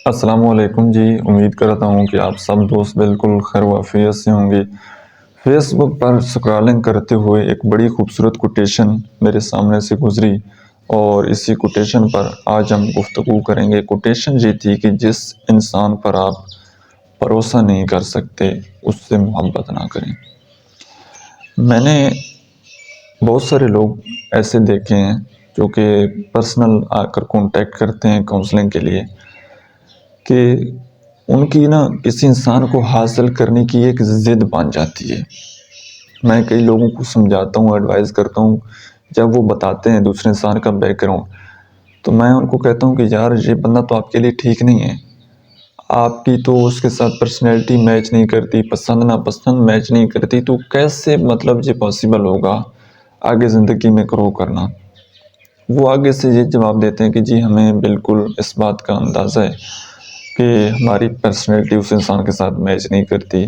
السلام علیکم جی، امید کرتا ہوں کہ آپ سب دوست بالکل خیر و عافیت سے ہوں گے۔ فیس بک پر سکرالنگ کرتے ہوئے ایک بڑی خوبصورت کوٹیشن میرے سامنے سے گزری اور اسی کوٹیشن پر آج ہم گفتگو کریں گے۔ کوٹیشن یہ تھی کہ جس انسان پر آپ بھروسہ نہیں کر سکتے اس سے محبت نہ کریں۔ میں نے بہت سارے لوگ ایسے دیکھے ہیں جو کہ پرسنل آ کر کانٹیکٹ کرتے ہیں کاؤنسلنگ کے لیے، کہ ان کی کسی انسان کو حاصل کرنے کی ایک ضد بن جاتی ہے۔ میں کئی لوگوں کو سمجھاتا ہوں، ایڈوائز کرتا ہوں، جب وہ بتاتے ہیں دوسرے انسان کا بیک گراؤنڈ، تو میں ان کو کہتا ہوں کہ یار یہ بندہ تو آپ کے لیے ٹھیک نہیں ہے، آپ کی تو اس کے ساتھ پرسنالٹی میچ نہیں کرتی، پسند ناپسند میچ نہیں کرتی، تو کیسے یہ پاسبل ہوگا آگے زندگی میں گرو کرنا۔ وہ آگے سے یہ جواب دیتے ہیں کہ جی ہمیں بالکل اس بات کا اندازہ ہے کہ ہماری پرسنالٹی اس انسان کے ساتھ میچ نہیں کرتی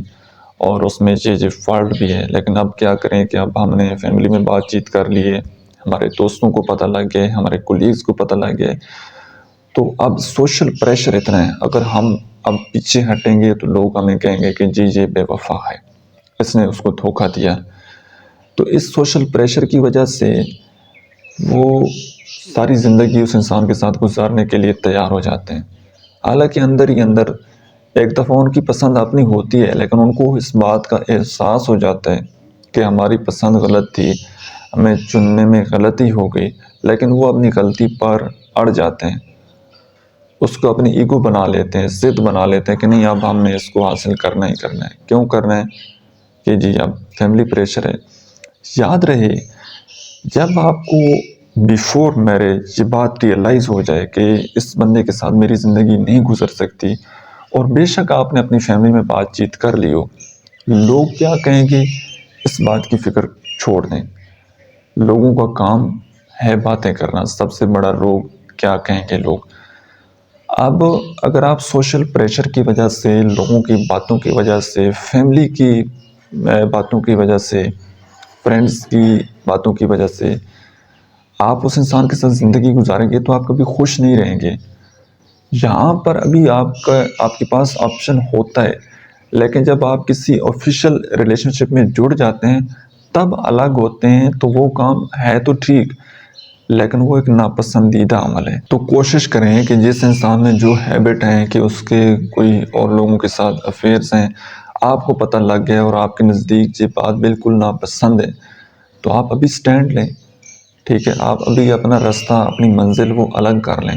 اور اس میں یہ فالٹ بھی ہے، لیکن اب کیا کریں کہ اب ہم نے فیملی میں بات چیت کر لی ہے، ہمارے دوستوں کو پتہ لگ گیا، ہمارے کولیگز کو پتہ لگ گیا، تو اب سوشل پریشر اتنا ہے، اگر ہم اب پیچھے ہٹیں گے تو لوگ ہمیں کہیں گے کہ جی یہ بے وفا ہے، اس نے اس کو دھوکہ دیا۔ تو اس سوشل پریشر کی وجہ سے وہ ساری زندگی اس انسان کے ساتھ گزارنے کے لیے تیار ہو جاتے ہیں، حالانکہ اندر ہی اندر ایک دفعہ ان کی پسند اپنی ہوتی ہے، لیکن ان کو اس بات کا احساس ہو جاتا ہے کہ ہماری پسند غلط تھی، ہمیں چننے میں غلطی ہو گئی، لیکن وہ اپنی غلطی پر اڑ جاتے ہیں، اس کو اپنی ایگو بنا لیتے ہیں، ضد بنا لیتے ہیں کہ نہیں اب ہم نے اس کو حاصل کرنا ہی کرنا ہے۔ کیوں کرنا ہے؟ کہ جی اب فیملی پریشر ہے۔ یاد رہے، جب آپ کو بیفور میرج یہ بات ریئلائز ہو جائے کہ اس بندے کے ساتھ میری زندگی نہیں گزر سکتی، اور بے شک آپ نے اپنی فیملی میں بات چیت کر لی ہو، لوگ کیا کہیں گے اس بات کی فکر چھوڑ دیں۔ لوگوں کا کام ہے باتیں کرنا، سب سے بڑا روگ کیا کہیں گے لوگ۔ اب اگر آپ سوشل پریشر کی وجہ سے، لوگوں کی باتوں کی وجہ سے، فیملی کی باتوں کی وجہ سے، فرینڈز کی باتوں کی وجہ سے آپ اس انسان کے ساتھ زندگی گزاریں گے تو آپ کبھی خوش نہیں رہیں گے۔ یہاں پر ابھی آپ کے پاس آپشن ہوتا ہے، لیکن جب آپ کسی آفیشیل ریلیشن شپ میں جڑ جاتے ہیں تب الگ ہوتے ہیں، تو وہ کام ہے تو ٹھیک، لیکن وہ ایک ناپسندیدہ عمل ہے۔ تو کوشش کریں کہ جس انسان میں جو ہیبٹ ہیں کہ اس کے کوئی اور لوگوں کے ساتھ افیئرز ہیں، آپ کو پتہ لگ گیا اور آپ کے نزدیک یہ بات بالکل ناپسند ہے، تو آپ ابھی سٹینڈ لیں، ٹھیک ہے؟ آپ ابھی اپنا راستہ، اپنی منزل وہ الگ کر لیں۔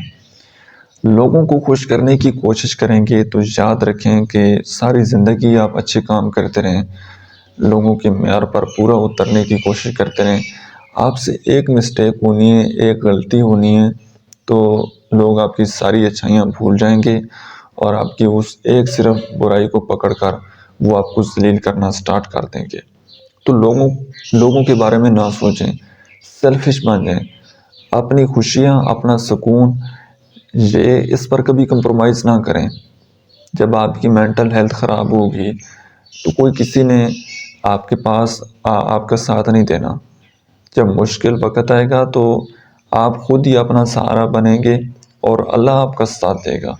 لوگوں کو خوش کرنے کی کوشش کریں گے تو یاد رکھیں کہ ساری زندگی آپ اچھے کام کرتے رہیں، لوگوں کے معیار پر پورا اترنے کی کوشش کرتے رہیں۔ آپ سے ایک مسٹیک ہونی ہے، ایک غلطی ہونی ہے، تو لوگ آپ کی ساری اچھائیاں بھول جائیں گے اور آپ کی اس ایک صرف برائی کو پکڑ کر وہ آپ کو ذلیل کرنا سٹارٹ کر دیں گے۔ تو لوگوں کے بارے میں نہ سوچیں، سیلفش بن جائیں، اپنی خوشیاں، اپنا سکون، اس پر کبھی کمپرومائز نہ کریں۔ جب آپ کی مینٹل ہیلتھ خراب ہوگی تو کوئی کسی نے آپ کے پاس آپ کا ساتھ نہیں دینا۔ جب مشکل وقت آئے گا تو آپ خود ہی اپنا سہارا بنیں گے اور اللہ آپ کا ساتھ دے گا۔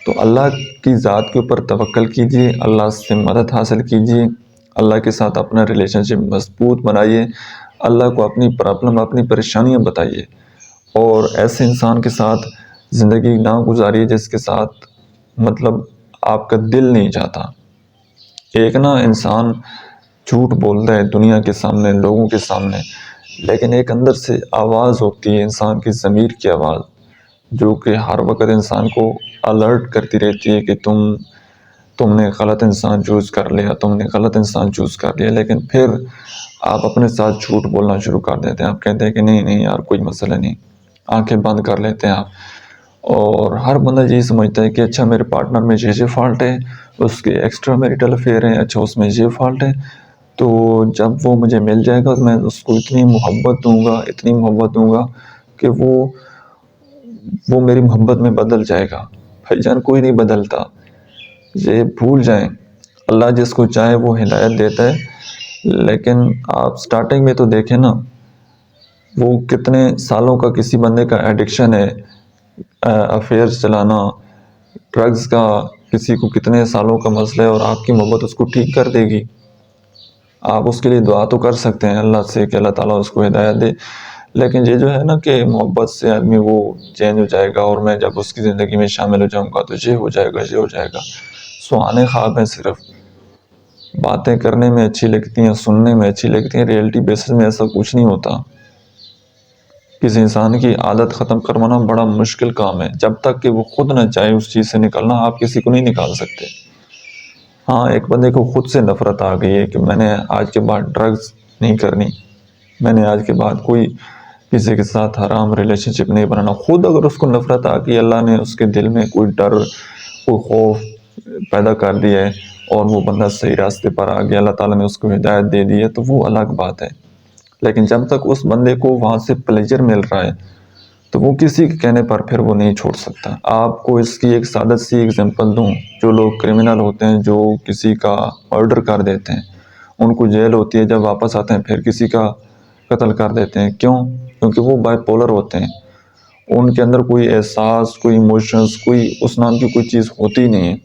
تو اللہ کی ذات کے اوپر توکل کیجیے، اللہ سے مدد حاصل کیجیے، اللہ کے ساتھ اپنا ریلیشن شپ مضبوط بنائیے، اللہ کو اپنی پرابلم، اپنی پریشانیاں بتائیے، اور ایسے انسان کے ساتھ زندگی نہ گزاریے جس کے ساتھ آپ کا دل نہیں چاہتا۔ ایک انسان جھوٹ بولتا ہے دنیا کے سامنے، لوگوں کے سامنے، لیکن ایک اندر سے آواز ہوتی ہے انسان کی ضمیر کی آواز، جو کہ ہر وقت انسان کو الرٹ کرتی رہتی ہے کہ تم نے غلط انسان چوز کر لیا، تم نے غلط انسان چوز کر لیا، لیکن پھر آپ اپنے ساتھ جھوٹ بولنا شروع کر دیتے ہیں۔ آپ کہتے ہیں کہ نہیں یار کوئی مسئلہ نہیں، آنکھیں بند کر لیتے ہیں آپ، اور ہر بندہ یہی سمجھتا ہے کہ اچھا میرے پارٹنر میں یہ فالٹ ہے، اس کے ایکسٹرا میریٹل افیئر ہیں، اچھا اس میں یہ فالٹ ہے، تو جب وہ مجھے مل جائے گا تو میں اس کو اتنی محبت دوں گا کہ وہ میری محبت میں بدل جائے گا۔ بھائی جان کوئی نہیں بدلتا، یہ بھول جائیں، اللہ جس کو چاہے وہ ہدایت دیتا ہے، لیکن آپ سٹارٹنگ میں تو دیکھیں نا، وہ کتنے سالوں کا کسی بندے کا ایڈکشن ہے افیئرز چلانا، ڈرگز کا کسی کو کتنے سالوں کا مسئلہ ہے اور آپ کی محبت اس کو ٹھیک کر دے گی. آپ اس کے لیے دعا تو کر سکتے ہیں اللہ سے کہ اللہ تعالیٰ اس کو ہدایت دے، لیکن یہ جو ہے نا کہ محبت سے آدمی وہ چینج ہو جائے گا اور میں جب اس کی زندگی میں شامل ہو جاؤں گا تو یہ ہو جائے گا، یہ ہو جائے گا. سہانے خواب ہیں، صرف باتیں کرنے میں اچھی لگتی ہیں، سننے میں اچھی لگتی ہیں، ریئلٹی بیسس میں ایسا کچھ نہیں ہوتا. کسی انسان کی عادت ختم کروانا بڑا مشکل کام ہے. جب تک کہ وہ خود نہ چاہے اس چیز سے نکلنا، آپ کسی کو نہیں نکال سکتے. ہاں، ایک بندے کو خود سے نفرت آ گئی ہے کہ میں نے آج کے بعد ڈرگز نہیں کرنی، میں نے آج کے بعد کوئی کسی کے ساتھ حرام ریلیشن شپ نہیں بنانا. خود اگر اس کو نفرت آ گئی، اللہ نے اس کے دل میں کوئی ڈر، کوئی خوف پیدا کر دیا ہے اور وہ بندہ صحیح راستے پر آ گیا، اللہ تعالیٰ نے اس کو ہدایت دے دی ہے، تو وہ الگ بات ہے. لیکن جب تک اس بندے کو وہاں سے پلیجر مل رہا ہے تو وہ کسی کے کہنے پر پھر وہ نہیں چھوڑ سکتا. آپ کو اس کی ایک سادہ سی ایگزامپل دوں. جو لوگ کرمنل ہوتے ہیں، جو کسی کا مرڈر کر دیتے ہیں، ان کو جیل ہوتی ہے، جب واپس آتے ہیں پھر کسی کا قتل کر دیتے ہیں. کیوں؟ کیونکہ وہ بائی پولر ہوتے ہیں. ان کے اندر کوئی احساس، کوئی ایموشنز، کوئی اس نام کی کوئی چیز ہوتی نہیں ہے،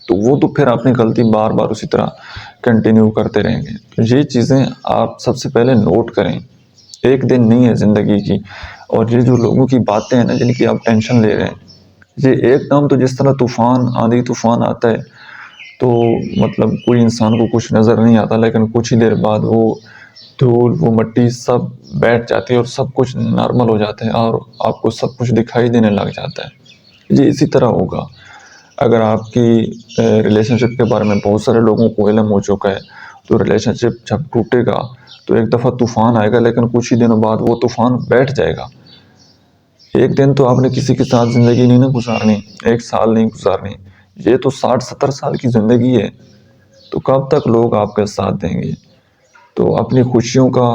تو وہ تو پھر اپنی غلطی بار بار اسی طرح کنٹینیو کرتے رہیں گے. یہ چیزیں آپ سب سے پہلے نوٹ کریں. ایک دن نہیں ہے زندگی کی. اور یہ جو لوگوں کی باتیں ہیں نا جن کی آپ ٹینشن لے رہے ہیں، یہ ایک دم تو جس طرح طوفان، آندھی طوفان آتا ہے تو مطلب کوئی انسان کو کچھ نظر نہیں آتا، لیکن کچھ ہی دیر بعد وہ دھول، وہ مٹی سب بیٹھ جاتی ہے اور سب کچھ نارمل ہو جاتا ہے اور آپ کو سب کچھ دکھائی دینے لگ جاتا ہے. یہ اسی طرح ہوگا. اگر آپ کی ریلیشن شپ کے بارے میں بہت سارے لوگوں کو علم ہو چکا ہے تو ریلیشن شپ جب ٹوٹے گا تو ایک دفعہ طوفان آئے گا، لیکن کچھ ہی دنوں بعد وہ طوفان بیٹھ جائے گا. ایک دن تو آپ نے کسی کے ساتھ زندگی نہیں نا گزارنی، ایک سال نہیں گزارنی. یہ تو 60-70 سال کی زندگی ہے، تو کب تک لوگ آپ کا ساتھ دیں گے؟ تو اپنی خوشیوں کا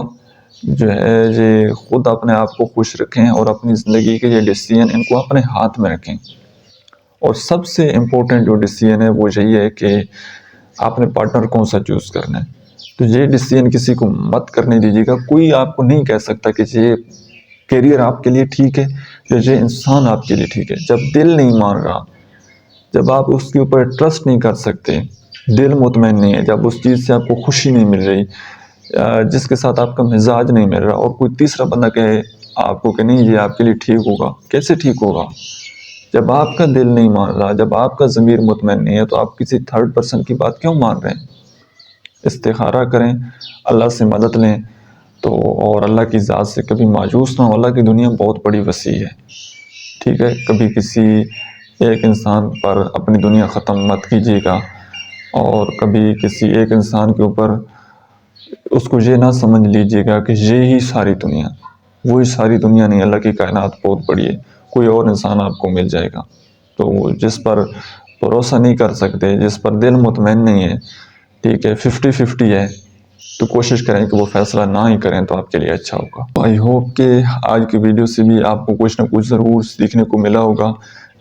جو ہے یہ خود اپنے آپ کو خوش رکھیں اور اپنی زندگی کے یہ ڈیسیژن ان کو اپنے ہاتھ میں رکھیں. اور سب سے امپورٹنٹ جو ڈیسیژن ہے وہ یہی ہے کہ آپ نے پارٹنر کون سا چوز کرنا ہے. تو یہ ڈیسیژن کسی کو مت کرنے دیجیے گا. کوئی آپ کو نہیں کہہ سکتا کہ یہ کیریئر آپ کے لیے ٹھیک ہے یا یہ انسان آپ کے لیے ٹھیک ہے. جب دل نہیں مان رہا، جب آپ اس کے اوپر ٹرسٹ نہیں کر سکتے، دل مطمئن نہیں ہے، جب اس چیز سے آپ کو خوشی نہیں مل رہی، جس کے ساتھ آپ کا مزاج نہیں مل رہا، اور کوئی تیسرا بندہ کہے آپ کو کہ نہیں یہ آپ کے لیے ٹھیک ہوگا، کیسے ٹھیک ہوگا؟ جب آپ کا دل نہیں مان رہا، جب آپ کا ضمیر مطمئن نہیں ہے، تو آپ کسی تھرڈ پرسن کی بات کیوں مان رہے ہیں؟ استخارہ کریں، اللہ سے مدد لیں، تو اور اللہ کی ذات سے کبھی مایوس نہ ہو. اللہ کی دنیا بہت بڑی وسیع ہے، ٹھیک ہے؟ کبھی کسی ایک انسان پر اپنی دنیا ختم مت کیجیے گا، اور کبھی کسی ایک انسان کے اوپر اس کو یہ نہ سمجھ لیجیے گا کہ یہی ساری دنیا. وہی ساری دنیا نہیں، اللہ کی کائنات بہت بڑی ہے. کوئی اور انسان آپ کو مل جائے گا. تو جس پر بھروسہ نہیں کر سکتے، جس پر دل مطمئن نہیں ہے، ٹھیک ہے، 50-50 ہے، تو کوشش کریں کہ وہ فیصلہ نہ ہی کریں تو آپ کے لیے اچھا ہوگا. آئی ہوپ کہ آج کی ویڈیو سے بھی آپ کو کچھ نہ کچھ ضرور سیکھنے کو ملا ہوگا.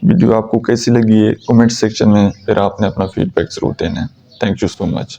ویڈیو آپ کو کیسی لگی ہے کمنٹ سیکشن میں پھر آپ نے اپنا فیڈ بیک ضرور دینا ہے. Thank you so much.